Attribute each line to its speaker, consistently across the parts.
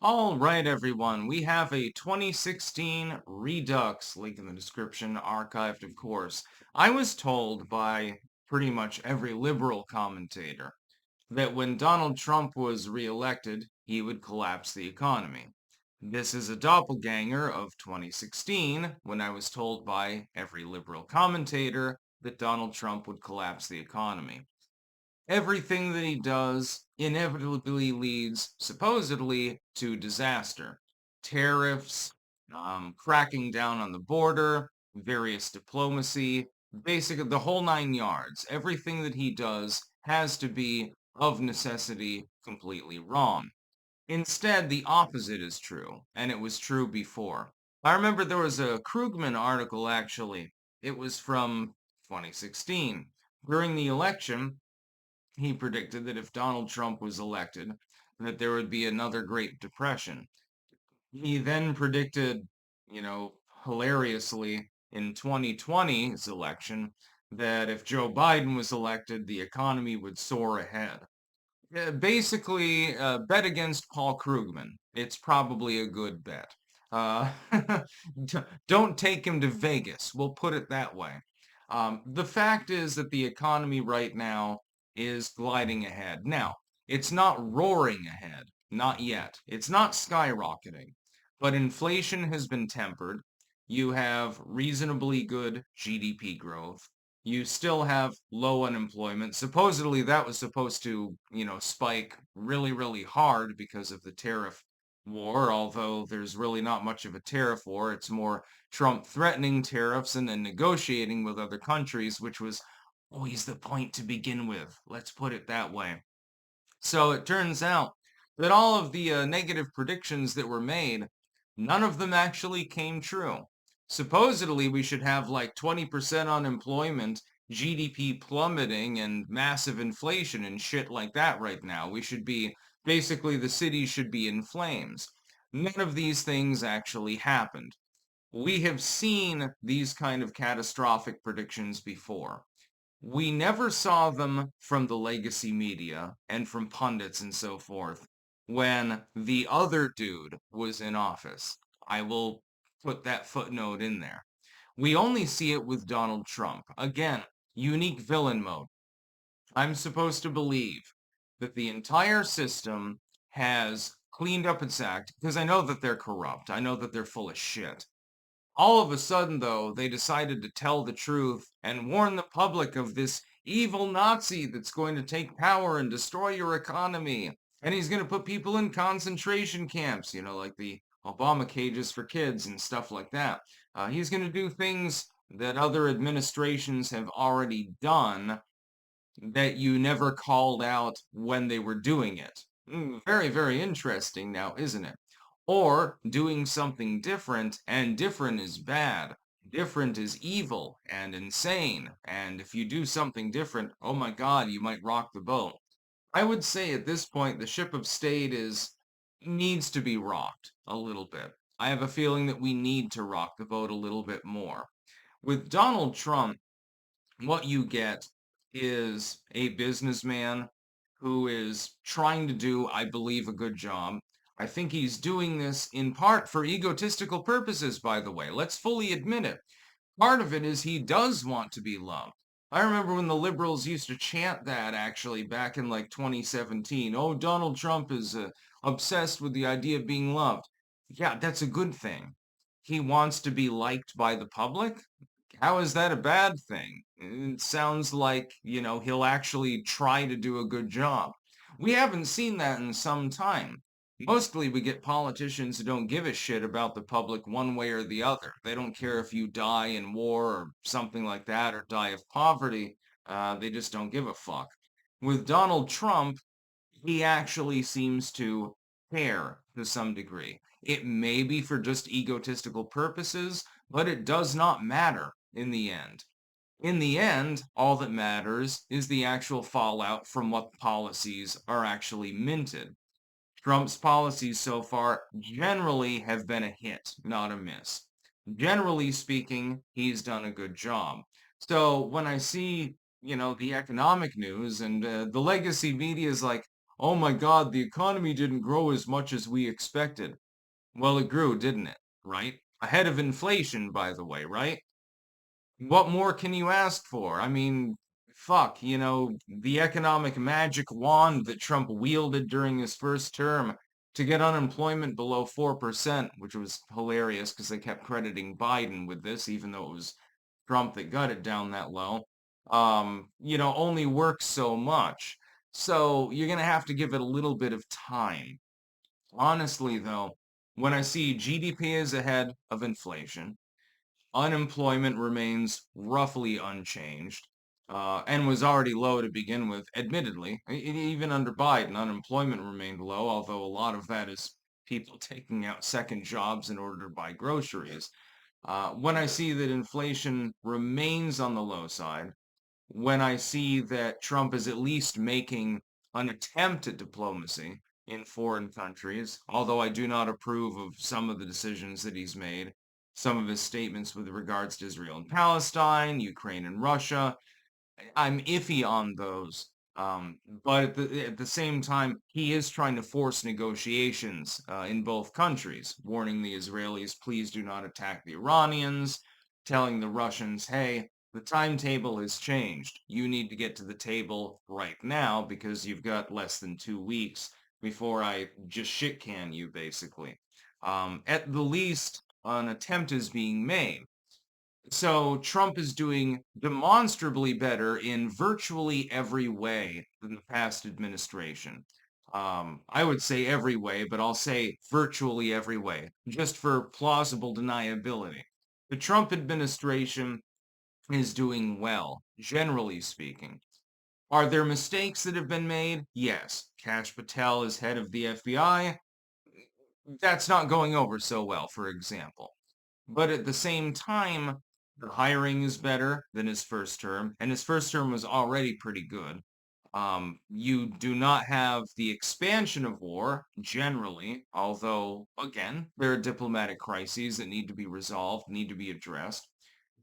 Speaker 1: All right, everyone. We have a 2016 Redux, link in the description, archived, of course. I was told by pretty much every liberal commentator that when Donald Trump was reelected, he would collapse the economy. This is a doppelganger of 2016, when I was told by every liberal commentator that Donald Trump would collapse the economy. Everything that he does inevitably leads, supposedly, to disaster. Tariffs, cracking down on the border, various diplomacy, basically the whole nine yards. Everything that he does has to be, of necessity, completely wrong. Instead, the opposite is true, and it was true before. I remember there was a Krugman article, actually. It was from 2016. During the election, he predicted that if Donald Trump was elected, that there would be another Great Depression. He then predicted, hilariously in 2020's election that if Joe Biden was elected, the economy would soar ahead. Basically, bet against Paul Krugman. It's probably a good bet. Uh, don't take him to Vegas. We'll put it that way. The fact is that the economy right now is gliding ahead. Now, it's not roaring ahead, not yet. It's not skyrocketing, but inflation has been tempered. You have reasonably good GDP growth. You still have low unemployment. Supposedly that was supposed to, spike really, really hard because of the tariff war, although there's really not much of a tariff war. It's more Trump threatening tariffs and then negotiating with other countries, which was always the point to begin with. Let's put it that way. So it turns out that all of the negative predictions that were made, none of them actually came true. Supposedly, we should have like 20% unemployment, GDP plummeting, and massive inflation and shit like that right now. We should be, basically, the city should be in flames. None of these things actually happened. We have seen these kind of catastrophic predictions before. We never saw them from the legacy media and from pundits and so forth when the other dude was in office. I will put that footnote in there. We only see it with Donald Trump. Again, unique villain mode. I'm supposed to believe that the entire system has cleaned up its act because I know that they're corrupt. I know that they're full of shit. All of a sudden, though, they decided to tell the truth and warn the public of this evil Nazi that's going to take power and destroy your economy. And he's going to put people in concentration camps, like the Obama cages for kids and stuff like that. He's going to do things that other administrations have already done that you never called out when they were doing it. Very, very interesting now, isn't it? Or doing something different, and different is bad. Different is evil and insane. And if you do something different, oh my God, you might rock the boat. I would say at this point, the ship of state needs to be rocked a little bit. I have a feeling that we need to rock the boat a little bit more. With Donald Trump, what you get is a businessman who is trying to do, I believe, a good job. I think he's doing this in part for egotistical purposes, by the way. Let's fully admit it. Part of it is he does want to be loved. I remember when the liberals used to chant that actually back in like 2017. Oh, Donald Trump is obsessed with the idea of being loved. Yeah, that's a good thing. He wants to be liked by the public. How is that a bad thing? It sounds like, he'll actually try to do a good job. We haven't seen that in some time. Mostly we get politicians who don't give a shit about the public one way or the other. They don't care if you die in war or something like that or die of poverty. They just don't give a fuck. With Donald Trump, he actually seems to care to some degree. It may be for just egotistical purposes, but it does not matter in the end. In the end, all that matters is the actual fallout from what policies are actually minted. Trump's policies so far generally have been a hit, not a miss. Generally speaking, he's done a good job. So when I see, the economic news and the legacy media is like, "Oh my God, the economy didn't grow as much as we expected." Well, it grew, didn't it? Right? Ahead of inflation, by the way, right? What more can you ask for? I mean, fuck, the economic magic wand that Trump wielded during his first term to get unemployment below 4%, which was hilarious because they kept crediting Biden with this, even though it was Trump that got it down that low, only works so much. So you're going to have to give it a little bit of time. Honestly, though, when I see GDP is ahead of inflation, unemployment remains roughly unchanged, and was already low to begin with, admittedly. Even under Biden, unemployment remained low, although a lot of that is people taking out second jobs in order to buy groceries. When I see that inflation remains on the low side, when I see that Trump is at least making an attempt at diplomacy in foreign countries, although I do not approve of some of the decisions that he's made, some of his statements with regards to Israel and Palestine, Ukraine and Russia, I'm iffy on those. But at the same time, he is trying to force negotiations in both countries, warning the Israelis, please do not attack the Iranians, telling the Russians, hey, the timetable has changed. You need to get to the table right now because you've got less than 2 weeks before I just shit can you, basically. At the least, an attempt is being made. So Trump is doing demonstrably better in virtually every way than the past administration. I would say every way, but I'll say virtually every way, just for plausible deniability. The Trump administration is doing well, generally speaking. Are there mistakes that have been made? Yes. Kash Patel is head of the FBI. That's not going over so well, for example. But at the same time, the hiring is better than his first term, and his first term was already pretty good. You do not have the expansion of war generally, although, again, there are diplomatic crises that need to be resolved, need to be addressed.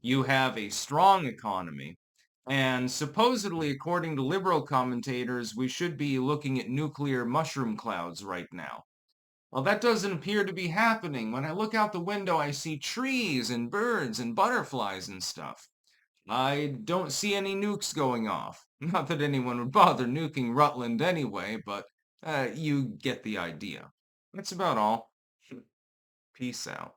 Speaker 1: You have a strong economy, and supposedly, according to liberal commentators, we should be looking at nuclear mushroom clouds right now. Well, that doesn't appear to be happening. When I look out the window, I see trees and birds and butterflies and stuff. I don't see any nukes going off. Not that anyone would bother nuking Rutland anyway, but you get the idea. That's about all. Peace out.